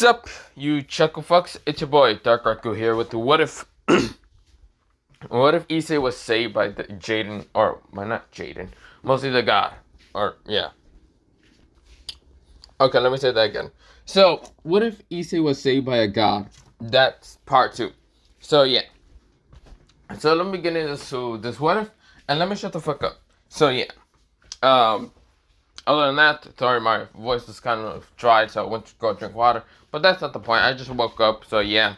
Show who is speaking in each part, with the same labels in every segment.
Speaker 1: Sup, you chuckle fucks? It's your boy Dark Raku here with the what if what if Issei was saved by the Jaden, or by not Jaden, mostly the god, or yeah. Okay, let me say that again. So, what if Issei was saved by a god? That's part 2. So yeah. So let me get into this what if, and let me shut the fuck up. So yeah. Other than that, sorry, my voice is kind of dry, so I went to go drink water. But that's not the point. I just woke up, so yeah.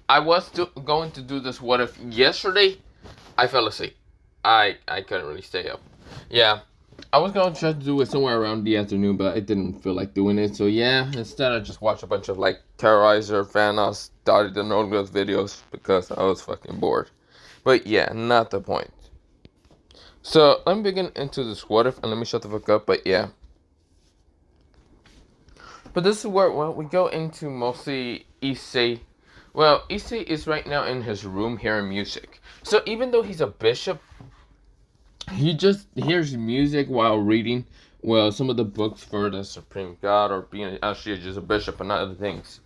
Speaker 1: I was going to do this what if yesterday. I fell asleep. I couldn't really stay up. Yeah. I was going to try to do it somewhere around the afternoon, but I didn't feel like doing it. So yeah, instead I just watched a bunch of like Terrorizer, Vanos, Dottie the Nordgirls videos because I was fucking bored. But yeah, not the point. So, let me begin into this what if, and let me shut the fuck up, but yeah. But this is where, well, we go into mostly Issei. Well, Issei is right now in his room hearing music. So, even though he's a bishop, he just hears music while reading, well, some of the books for the Supreme God, or being actually just a bishop and other things.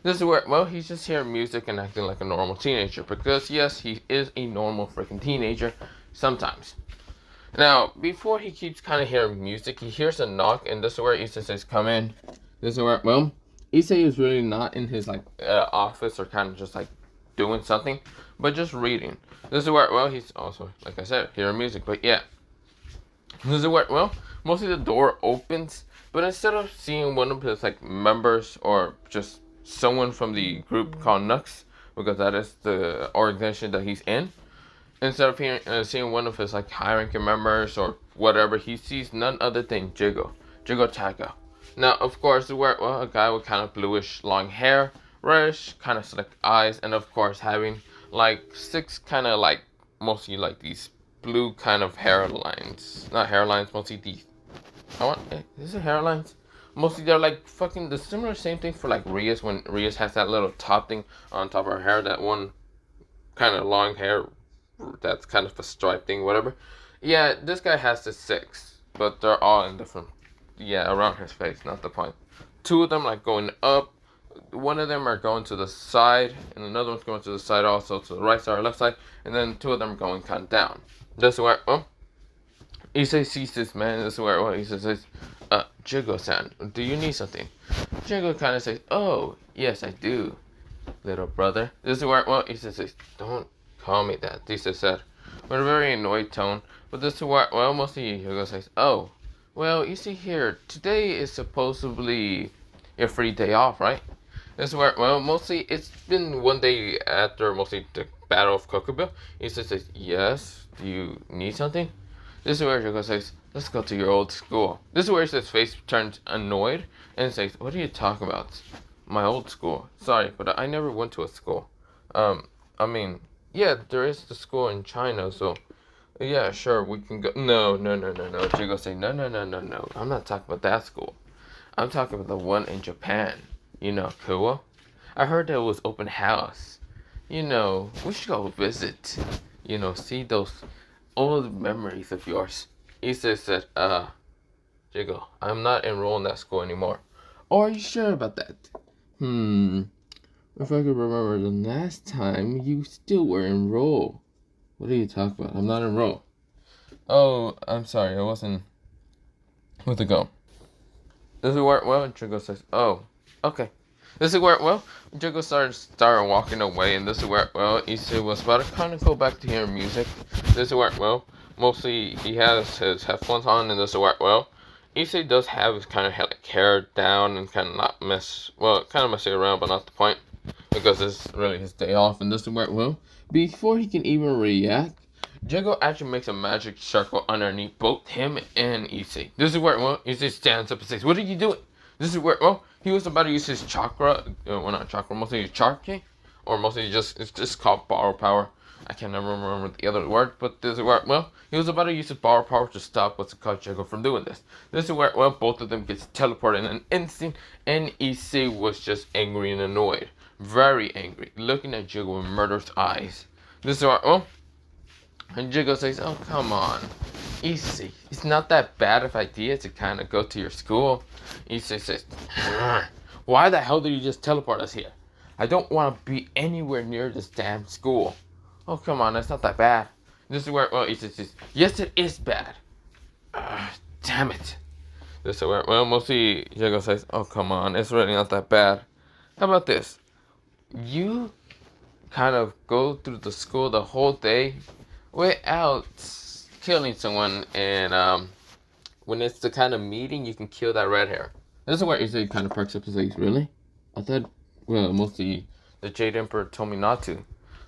Speaker 1: This is where, well, he's just hearing music and acting like a normal teenager. Because, yes, he is a normal freaking teenager sometimes. Now, before he keeps kind of hearing music, he hears a knock, and this is where Issei says, come in. This is where, well, Issei is really not in his, like, office or kind of just, like, doing something, but just reading. This is where, well, he's also, like I said, hearing music, but yeah. This is where, well, mostly the door opens, but instead of seeing one of his, like, members or just someone from the group called Nux, because that is the organization that he's in, instead of seeing one of his like high-ranking members or whatever, he sees none other than Jegal Taga. Now, of course, well, a guy with kind of bluish long hair, reddish kind of slick eyes, and of course having like 6 kind of like mostly like these blue kind of hairlines, not hairlines, mostly these. Is it hairlines? Mostly they're like fucking the similar same thing for like Rias when Rias has that little top thing on top of her hair, that one kind of long hair. That's kind of a stripe thing, whatever. Yeah, this guy has the 6, but they're all in different, around his face, not the point. 2 of them like going up, one of them are going to the side, and another one's going to the side also, to the right side or left side, and then 2 of them going kind of down. This is where, Issei sees this man, this is where, Issei says, Jegal-san, do you need something? Jegal kind of says, oh, yes, I do, little brother. This is where, Issei says, don't call me that, Issei said, with a very annoyed tone. But this is why, well, mostly Hugo says, oh, well, you see here, today is supposedly your free day off, right? This is where, well, mostly it's been one day after mostly the Battle of Kokubil. Issei says, yes, do you need something? This is where Hugo says, let's go to your old school. This is where his face turns annoyed and says, what are you talking about? My old school. Sorry, but I never went to a school. Yeah, there is the school in China, so yeah, sure, we can go. No. Jigo say, no. I'm not talking about that school. I'm talking about the one in Japan. You know, Kuo. I heard there was open house. You know, we should go visit. You know, see those old memories of yours. Issei said, Jigo, I'm not enrolled in that school anymore. Oh, are you sure about that? If I could remember the last time, you still were enrolled. What are you talking about? I'm not enrolled. Oh, I'm sorry, I wasn't. Where'd it go? This is where, well, Jigo says, oh, okay. This is where, well, Jigo started walking away, and this is where, well, Issei was about to kind of go back to hearing music. This is where, well, mostly he has his headphones on, and this is where, well, Issei does have his kind of like hair down and kind of not kind of messing around, but not the point. Because it's really his day off, and this is where, well, before he can even react, Jegal actually makes a magic circle underneath both him and Issei. This is where, well, Issei stands up and says, what are you doing? This is where, well, he was about to use his chakra, not chakra, mostly his charge, or mostly it's just called borrow power. I can't never remember the other word, but this is where, well, he was about to use his borrow power to stop what's called Jegal from doing this. This is where, well, both of them gets teleported in an instant, and Issei was just angry and annoyed. Very angry, looking at Jegal with murderous eyes. This is where, and Jegal says, oh, come on, Issei, it's not that bad of an idea to kind of go to your school. Issei says, Why the hell did you just teleport us here? I don't want to be anywhere near this damn school. Oh, come on, that's not that bad. This is where, well, yes, it is bad. Damn it. This is where, well, mostly Jegal says, oh, come on, it's really not that bad. How about this? You kind of go through the school the whole day without killing someone, and when it's the kind of meeting, you can kill that red hair. This is where Issei kind of perks up and says, really? I thought, well, mostly the Jade Emperor told me not to.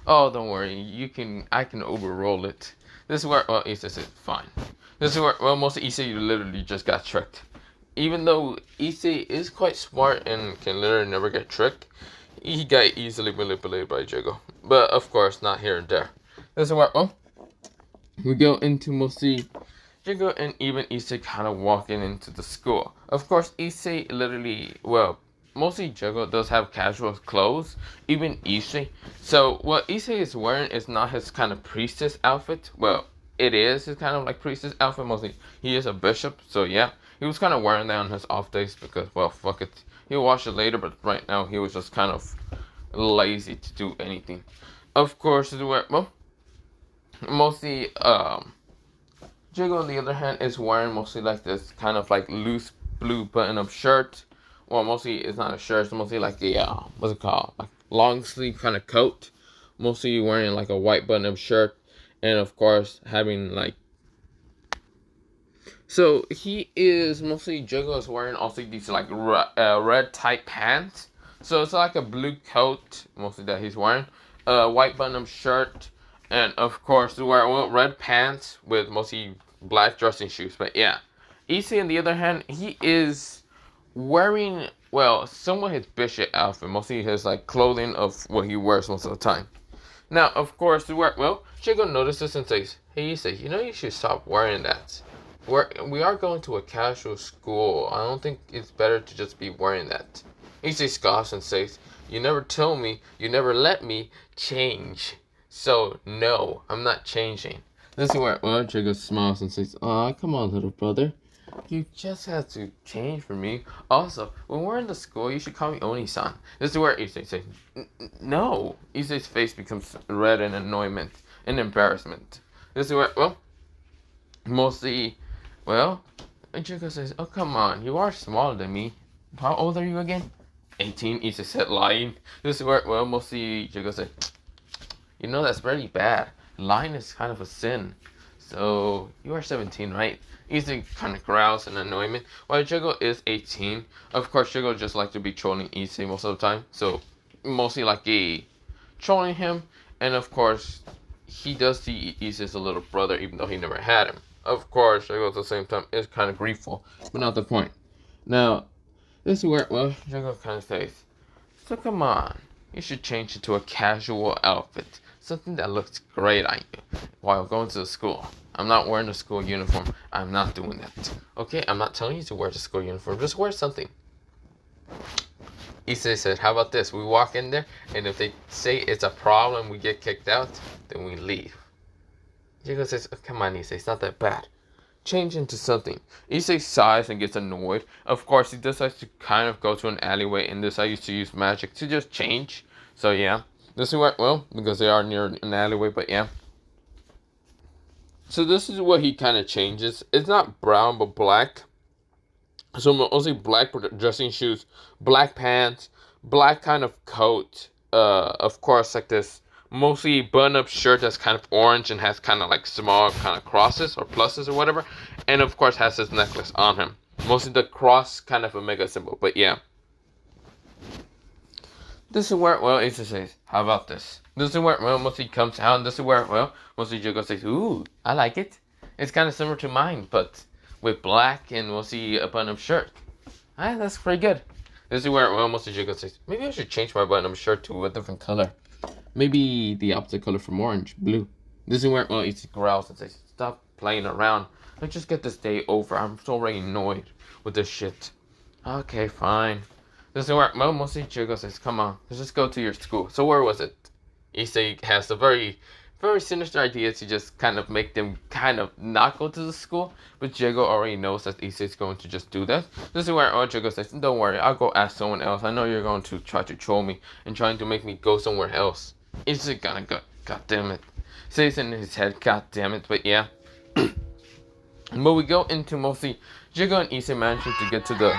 Speaker 1: Oh, don't worry, I can overroll it. This is where, well, Issei says, fine. This is where, well, mostly Issei literally just got tricked. Even though Issei is quite smart and can literally never get tricked, he got easily manipulated by Jegal. But, of course, not here and there. This is where, well, we go into mostly Jegal and even Issei kind of walking into the school. Of course, Issei literally, well, mostly Jegal does have casual clothes, even Issei. So what Issei is wearing is not his kind of priestess outfit. Well, it is his kind of like priestess outfit. Mostly he is a bishop, so yeah. He was kind of wearing that on his off days because, well, fuck it. He'll wash it later, but right now he was just kind of lazy to do anything. Of course, well, mostly, Jegal, on the other hand, is wearing mostly like this kind of like loose blue button-up shirt. Well, mostly it's not a shirt. It's mostly like a what's it called? Like long sleeve kind of coat. Mostly wearing like a white button-up shirt, and of course having like. So he is mostly Jegal is wearing also these like red tight pants. So it's like a blue coat mostly that he's wearing, a white button-up shirt, and of course wearing red pants with mostly black dressing shoes. But yeah, Issei on the other hand, he is wearing, well, somewhat his bishop outfit, mostly his like clothing of what he wears most of the time. Now, of course, Jegal notices and says, "Hey, Issei, you know you should stop wearing that. We are going to a casual school. I don't think it's better to just be wearing that." Issei scoffs and says, "You never told me, you never let me change. So no, I'm not changing." This is where, well, Jegal smiles and says, "Aw, come on, little brother. You just have to change for me. Also, when we're in the school, you should call me Oni-san." This is where Issei says, "No." Issei's face becomes red in annoyment and embarrassment. This is where, well, mostly, well, Jegal says, "Oh, come on. You are smaller than me. How old are you again?" 18, Issei said, lying. This is where, well, mostly Jegal says, "You know, that's very bad. Lying is kind of a sin. So, you are 17, right?" Issei kind of growls in annoyment. While Jegal is 18, of course, Jegal just like to be trolling Issei most of the time. So, mostly like trolling him. And of course, he does see Issei's a little brother, even though he never had him. Of course, Jegal at the same time is kind of grieful, but not the point. Now, this is where, well, Jegal kind of says, "So come on, you should change it to a casual outfit. Something that looks great on you while going to the school. I'm not wearing a school uniform. I'm not doing that. Okay, I'm not telling you to wear the school uniform. Just wear something." Issei said, "How about this? We walk in there, and if they say it's a problem, we get kicked out, then we leave." Jegal says, "Oh, come on, Issei, it's not that bad. Change into something." Issei sighs and gets annoyed. Of course, he decides to kind of go to an alleyway and decides to use magic to just change. So yeah, this is what, well, because they are near an alleyway, but yeah. So this is what he kind of changes. It's not brown, but black. So mostly black dressing shoes, black pants, black kind of coat. Of course, like this mostly button-up shirt that's kind of orange and has kind of like small kind of crosses or pluses or whatever. And of course has his necklace on him. Mostly the cross kind of a mega symbol, but yeah. This is where, well, Issei says, "How about this?" This is where, well, mostly comes out. This is where, well, mostly Jegal says, "Ooh, I like it. It's kind of similar to mine, but with black and we'll see a button-up shirt." Ah, that's pretty good. This is where, well, mostly Jegal says, "Maybe I should change my button-up shirt to a different color. Maybe the opposite color from orange, blue." This is where, well, Issei growls and says, "Stop playing around. Let's just get this day over. I'm so already annoyed with this shit." Okay, fine. This is where, well, mostly Jegal says, "Come on, let's just go to your school." So where was it? Issei has a very very sinister idea to just kind of make them kind of not go to the school. But Jegal already knows that Issei is going to just do that. This is where Jegal says, "Don't worry, I'll go ask someone else. I know you're going to try to troll me and trying to make me go somewhere else." Issei gonna go, God damn it. Says in his head, God damn it. But yeah. But we go into mostly Jegal and Issei managing to get to the...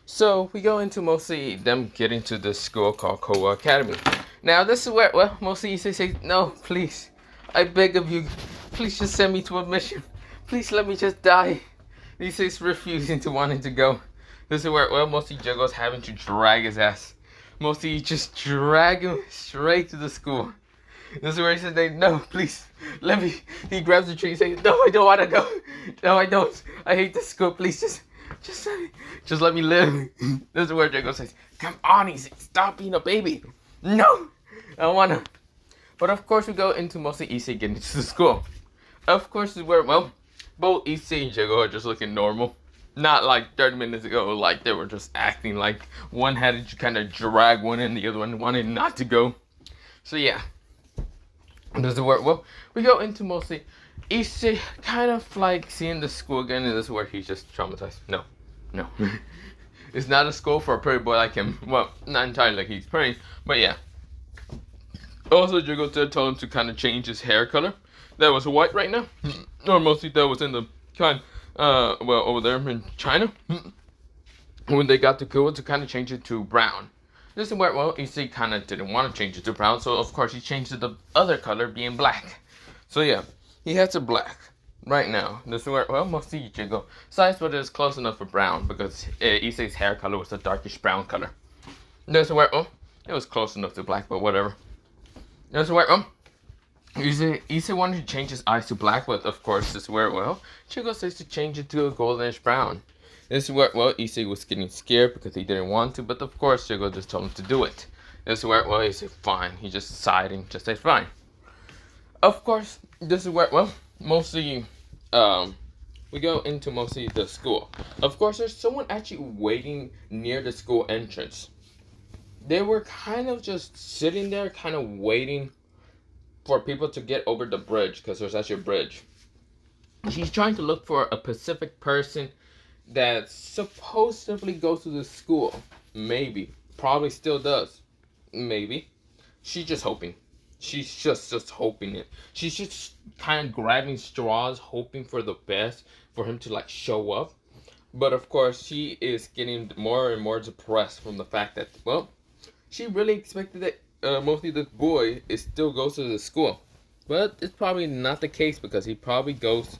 Speaker 1: So we go into mostly them getting to the school called Kowa Academy. Now this is where, well, mostly Issei says, "No, please, I beg of you, please just send me to a mission. Please let me just die." Issei's refusing to wanting to go. This is where, well, mostly Jegal's having to drag his ass. Mostly just drag him straight to the school. This is where he says, "No, please, let me." He grabs the tree and says, "No, I don't want to go. No, I don't. I hate this school. Please, just let me live." This is where Jegal says, "Come on, Issei, stop being a baby." "No, I don't wanna." But of course we go into mostly Issei getting to the school. Of course this is where, well, both Issei and Jegal are just looking normal. Not like 30 minutes ago, like they were just acting like one had to kind of drag one and the other one wanted not to go. So yeah. This is where, well, we go into mostly Issei kind of like seeing the school again, and this is where he's just traumatized. No. It's not a school for a pretty boy like him. Well, not entirely like he's pretty, but yeah. Also, Jegal told him to kind of change his hair color. That was white right now. Or mostly that was in the kind, well, over there in China. When they got to Korea to kind of change it to brown. This is where, well, Issei kind of didn't want to change it to brown, so of course he changed it to the other color being black. So yeah, he has a black right now. This is where, well, mostly Jegal size, but it's close enough for brown because Issei's hair color was a darkish brown color. This is where, oh, it was close enough to black, but whatever. This is where, Issei wanted to change his eyes to black, but of course this is where, well, Jegal says to change it to a goldenish brown. This is where, well, Issei was getting scared because he didn't want to, but of course Jegal just told him to do it. This is where, well, he said fine. He just sighed and just said fine. Of course, this is where, well, mostly, we go into mostly the school. Of course, there's someone actually waiting near the school entrance. They were kind of just sitting there, kind of waiting for people to get over the bridge, because there's actually a bridge. She's trying to look for a Pacific person that supposedly goes to the school. Maybe. Probably still does. Maybe. She's just hoping. She's just hoping it. She's just kind of grabbing straws, hoping for the best, for him to like show up. But of course, she is getting more and more depressed from the fact that, well, she really expected that mostly the boy still goes to the school. But it's probably not the case because he probably goes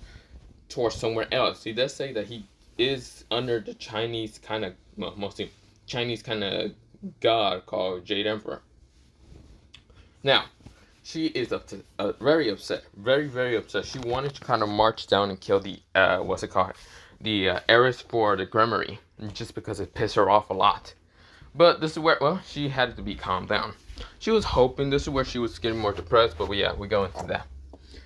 Speaker 1: towards somewhere else. He does say that he is under the Chinese kind of, well, mostly Chinese kind of god called Jade Emperor. Now, she is very upset, very upset. She wanted to kind of march down and kill the, what's it called? The heiress for the Gremory, just because it pissed her off a lot. But this is where, well, she had to be calmed down. She was hoping, this is where she was getting more depressed, but yeah, we go into that.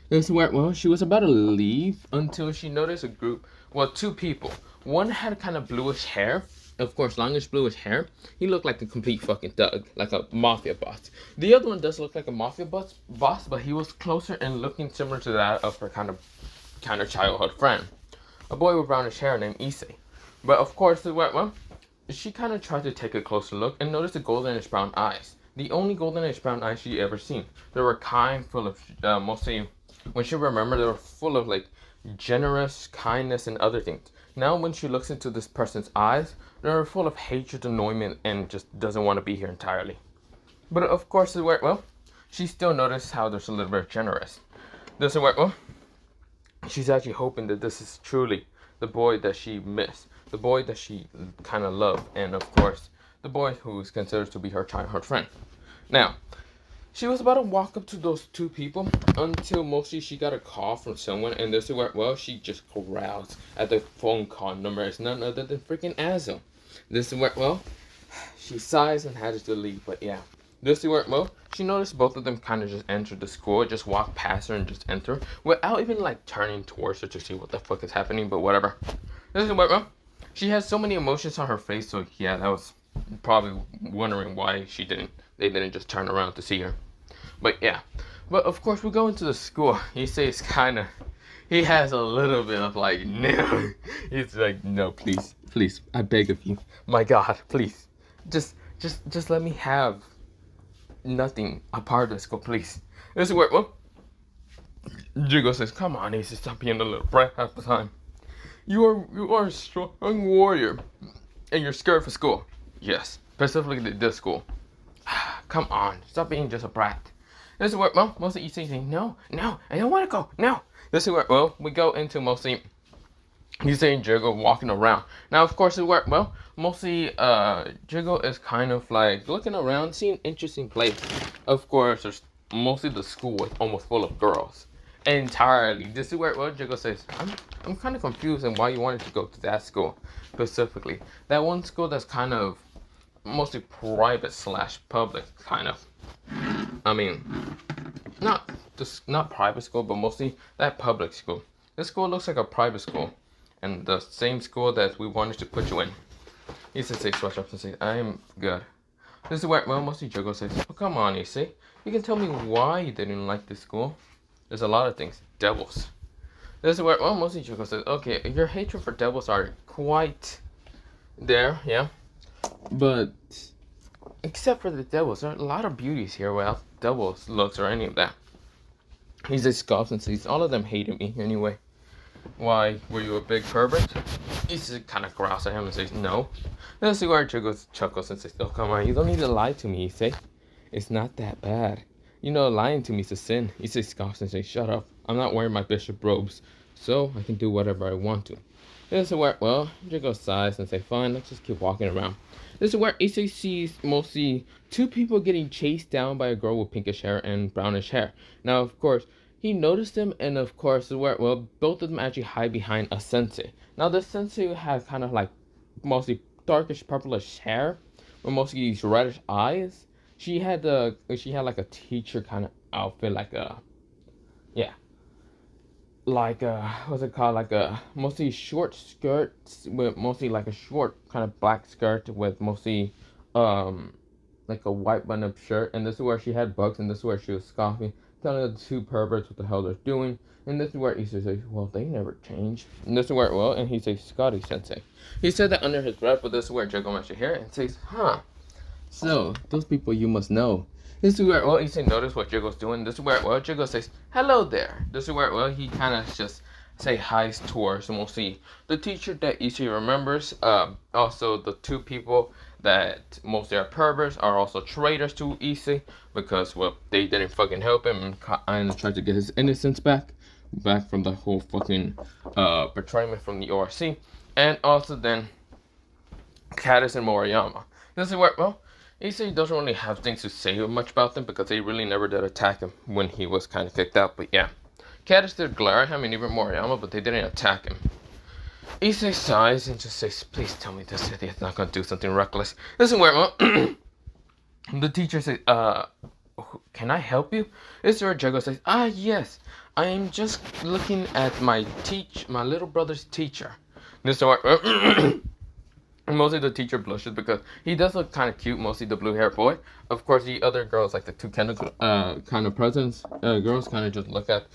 Speaker 1: This is where, well, she was about to leave until she noticed a group, well, two people. One had kind of bluish hair, of course, longish bluish hair. He looked like a complete fucking thug, like a mafia boss. The other one does look like a mafia boss, but he was closer and looking similar to that of her kind of childhood friend. A boy with brownish hair named Issei. But of course, well, she kind of tried to take a closer look and noticed the goldenish brown eyes. The only goldenish brown eyes she ever seen. They were kind, full of, mostly, when she remembered, they were full of, like, generous kindness and other things. Now when she looks into this person's eyes, they're full of hatred, annoyment, and just doesn't want to be here entirely. But of course, well, she still noticed how there's a little bit generous. This is where, well, she's actually hoping that this is truly the boy that she missed, the boy that she kind of loved, and of course, the boy who is considered to be her childhood friend. Now, she was about to walk up to those two people until mostly she got a call from someone, and this is where, well, she just growls at the phone call number. It's none other than freaking Azo. This is where, well, she sighs and had to leave, but yeah. This is where, well, she noticed both of them kind of just entered the school, just walked past her and just enter, without even, like, turning towards her to see what the fuck is happening, but whatever. This is where, well, she has so many emotions on her face, so yeah, that was probably wondering why they didn't just turn around to see her. But yeah. But of course, we go into the school. He says he has a little bit of like, no. He's like, no, please, please, I beg of you. My God, please. Just let me have nothing a part of the school, please. This is where, well, Jegal says, come on, Issei, stop being a little brat half the time. You are a strong warrior, and you're scared for school. Yes, specifically this school. Come on, stop being just a brat. This is where, well, mostly Issei saying, no, I don't want to go, no. This is where, well, we go into mostly Issei and Jegal walking around. Now, of course, this is where, well, mostly Jegal is kind of like looking around, seeing interesting places. Of course, there's mostly the school is almost full of girls. Entirely. This is where, well, Jegal says, I'm kind of confused on why you wanted to go to that school specifically. That one school that's kind of mostly private / public, kind of. I mean, not private school, but mostly that public school. This school looks like a private school, and the same school that we wanted to put you in. He says, switch up and say, I'm good. This is where, well, mostly Jegal says, oh, come on, Issei. You can tell me why you didn't like this school. There's a lot of things. Devils. This is where, well, mostly Jegal says, okay, your hatred for devils are quite there, yeah. But except for the devils, there are a lot of beauties here without devils looks or any of that. He just scoffs and says, all of them hated me anyway. Why, were you a big pervert? He just kind of growls at him and says, no. Then this is where Jegal chuckles and says, oh, come on, you don't need to lie to me, Issei. It's not that bad. You know, lying to me is a sin. Issei scoffs and says, shut up. I'm not wearing my bishop robes, so I can do whatever I want to. This is where, well, Jegal sighs and says, fine, let's just keep walking around. This is where Issei sees mostly two people getting chased down by a girl with pinkish hair and brownish hair. Now, of course, he noticed them, and of course, where, well, both of them actually hide behind a sensei. Now, the sensei has kind of like mostly darkish purplish hair, with mostly these reddish eyes. She had like a teacher kind of outfit, like a, yeah, like a, what's it called, like a mostly short skirt with mostly like a short kind of black skirt with mostly like a white button-up shirt. And this is where she had bugs, and this is where she was scoffing, telling the two perverts what the hell they're doing. And this is where Issei says, well, they never change. And this is where, well, and he says, Scotty sensei. He said that under his breath, but this is where Jegal mentioned here and says, huh. So, those people you must know. This is where, well, Issei noticed what Jegal's doing. This is where, well, Jegal says, hello there. This is where, well, he kind of just say hi towards mostly the teacher that Issei remembers. Also, the two people that mostly are perverts are also traitors to Issei because, well, they didn't fucking help him and kind of tried to get his innocence back from the whole fucking betrayal from the ORC. And also then, Caddis and Moriyama. This is where, well, Issei doesn't really have things to say much about them because they really never did attack him when he was kind of kicked out. But yeah, Caddis did glare at him and even Moriyama, but they didn't attack him. Issei sighs and just says, please tell me this idiot's not going to do something reckless. This is where, well, the teacher says, can I help you? This is where Jegal says, yes, I am just looking at my little brother's teacher. This is where, mostly the teacher blushes because he does look kind of cute, mostly the blue-haired boy. Of course, the other girls, like the two kind of presidents, girls kind of just look at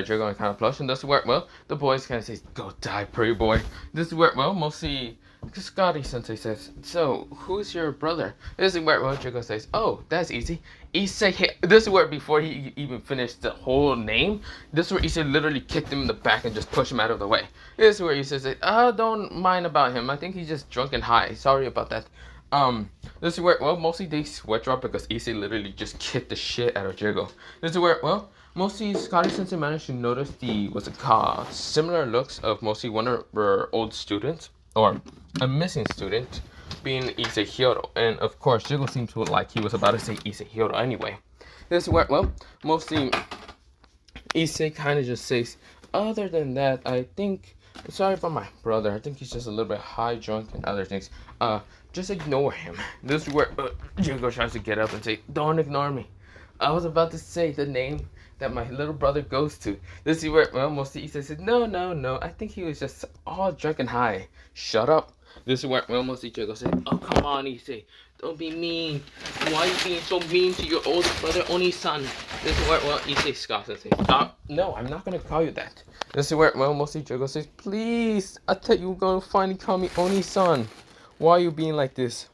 Speaker 1: Jegal and kind of blush. And this is where, well, the boys kind of say, go die, pretty boy. This is where, well, mostly Scotty sensei says, so, who's your brother? This is where, well, Jegal says, oh, that's easy. Issei, this is where, before he even finished the whole name, this is where Issei literally kicked him in the back and just pushed him out of the way. This is where Issei says, don't mind about him. I think he's just drunk and high. Sorry about that. This is where, well, mostly they sweat drop because Issei literally just kicked the shit out of Jegal. This is where, well, mostly Scotty sensei managed to notice the, what's it called, similar looks of mostly one of her old students, or a missing student, being Issei Hyodo. And of course, Jegal seemed to like he was about to say Issei Hyodo anyway. This is where, well, mostly Issei kind of just says, other than that, I think, sorry about my brother, I think he's just a little bit high, drunk, and other things. Just ignore him. This is where Jegal tries to get up and say, don't ignore me. I was about to say the name that my little brother goes to. This is where, well, mostly Issei said, no, I think he was just all drunk and high. Shut up. This is where mostly Jegal says, "Oh come on, Issei, don't be mean. Why are you being so mean to your older brother Oni-san?" This is where Issei scoffs and says, "Stop! No, I'm not gonna call you that." This is where mostly Jegal says, "Please, I thought you were gonna finally call me Oni-san. Why are you being like this?"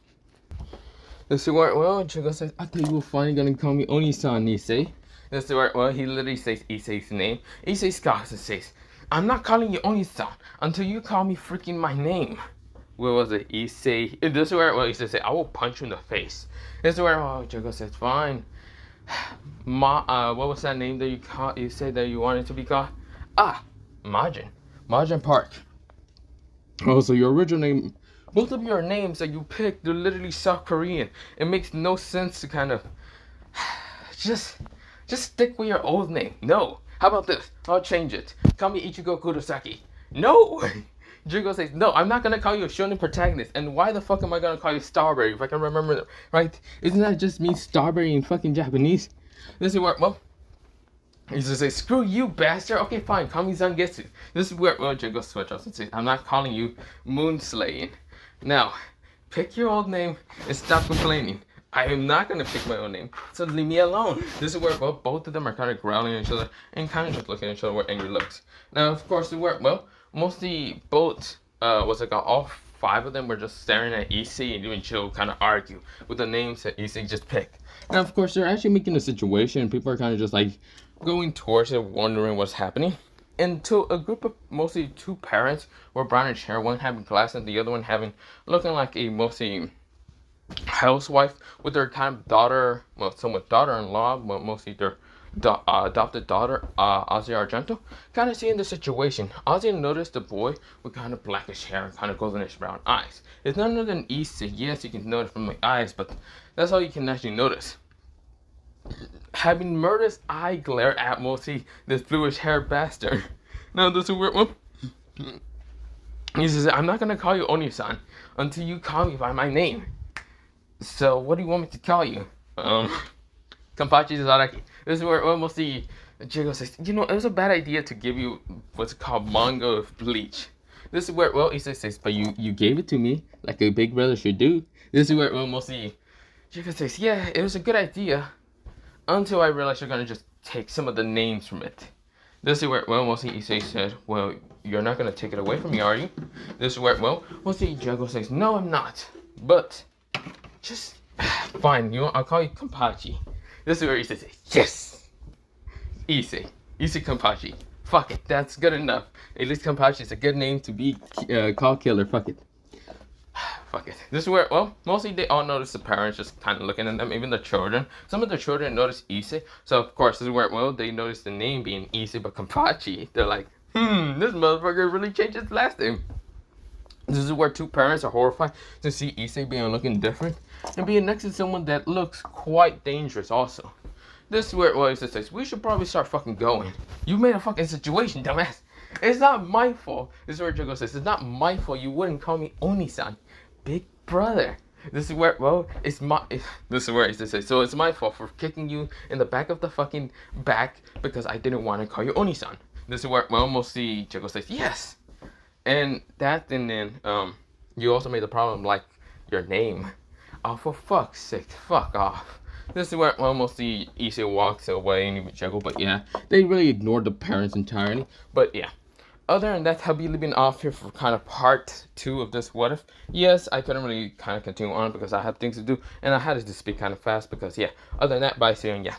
Speaker 1: This is where Jegal says, "I thought you were finally gonna call me Oni-san, Issei." This is where he literally says Issei's name. Issei scoffs and says, "I'm not calling you Oni-san until you call me freaking my name." What was it? Issei. This is where Issei said, "I will punch you in the face." This is where Jegal says, "Fine." What was that name that you said that you wanted to be called? Ah, Majin Park. Oh, so your original name. Both of your names that you picked, they're literally South Korean. It makes no sense to kind of just stick with your old name. No. How about this? I'll change it. Call me Ichigo Kurosaki. No. Jegal says, "No, I'm not gonna call you a shonen protagonist. And why the fuck am I gonna call you Starberry if I can remember, right? Isn't that just mean Starberry in fucking Japanese?" This is where, he just says, "Screw you, bastard. Okay, fine. Call me Zangetsu." This is where, Jegal switch off and says, "I'm not calling you Moonslaying. Now, pick your old name and stop complaining. I am not going to pick my own name, so leave me alone." This is where, both of them are kind of growling at each other and kind of just looking at each other with angry looks. Now, of course, mostly both, all 5 of them were just staring at Issei and doing chill kind of argue with the names that Issei just picked. Now, of course, they're actually making a situation, and people are kind of just like going towards it, wondering what's happening. Until a group of mostly 2 parents were brownish hair, one having glasses and the other one looking like a mostly housewife with their kind of daughter, somewhat daughter-in-law, but mostly their adopted daughter, Ozzy Argento, kind of seeing the situation. Ozzy noticed the boy with kind of blackish hair and kind of goldenish brown eyes. It's none other than Issei. Yes, you can notice from the eyes, but that's all you can actually notice. Having murderous eye glare at mostly this bluish haired bastard. Now this is weird one. He says, "I'm not gonna call you Oni-san until you call me by my name. So what do you want me to call you?" Kanpachi Zaraki. This is where mostly Jegal says, "You know, it was a bad idea to give you what's called manga of Bleach." This is where Issei says, "But you gave it to me like a big brother should do." This is where mostly Jegal says, "Yeah, it was a good idea. Until I realized you're gonna just take some of the names from it." This is where, mostly Issei said, "Well, you're not gonna take it away from me, are you?" This is where, mostly Jegal says, "No, I'm not. But, just, fine, I'll call you Kanpachi." This is where Issei says, "Yes! Issei Kanpachi. Fuck it, that's good enough. At least Kanpachi is a good name to be called killer, fuck it." Fuck it. This is where, mostly they all notice the parents just kind of looking at them, even the children. Some of the children notice Issei. So, of course, this is where, they notice the name being Issei, but Kanpachi. They're like, this motherfucker really changed his last name. This is where 2 parents are horrified to see Issei being looking different and being next to someone that looks quite dangerous also. This is where, Issei says, "We should probably start fucking going. You made a fucking situation, dumbass. It's not my fault." This is where Jegal says, "It's not my fault. You wouldn't call me Oni-san. Big brother." This is where, this is where Issei says, "So it's my fault for kicking you in the back of the fucking back because I didn't want to call you Oni-san." This is where, mostly Jegal says, "Yes. And then, you also made the problem like your name. Oh, for fuck's sake, fuck off." This is where, mostly Issei walks away and even Jegal, but yeah, they really ignored the parents entirely. But yeah. Other than that, I'll be leaving off here for kind of part 2 of this what if. Yes, I couldn't really kind of continue on because I had things to do, and I had to speak kind of fast because, yeah. Other than that, bye, see you, and yeah.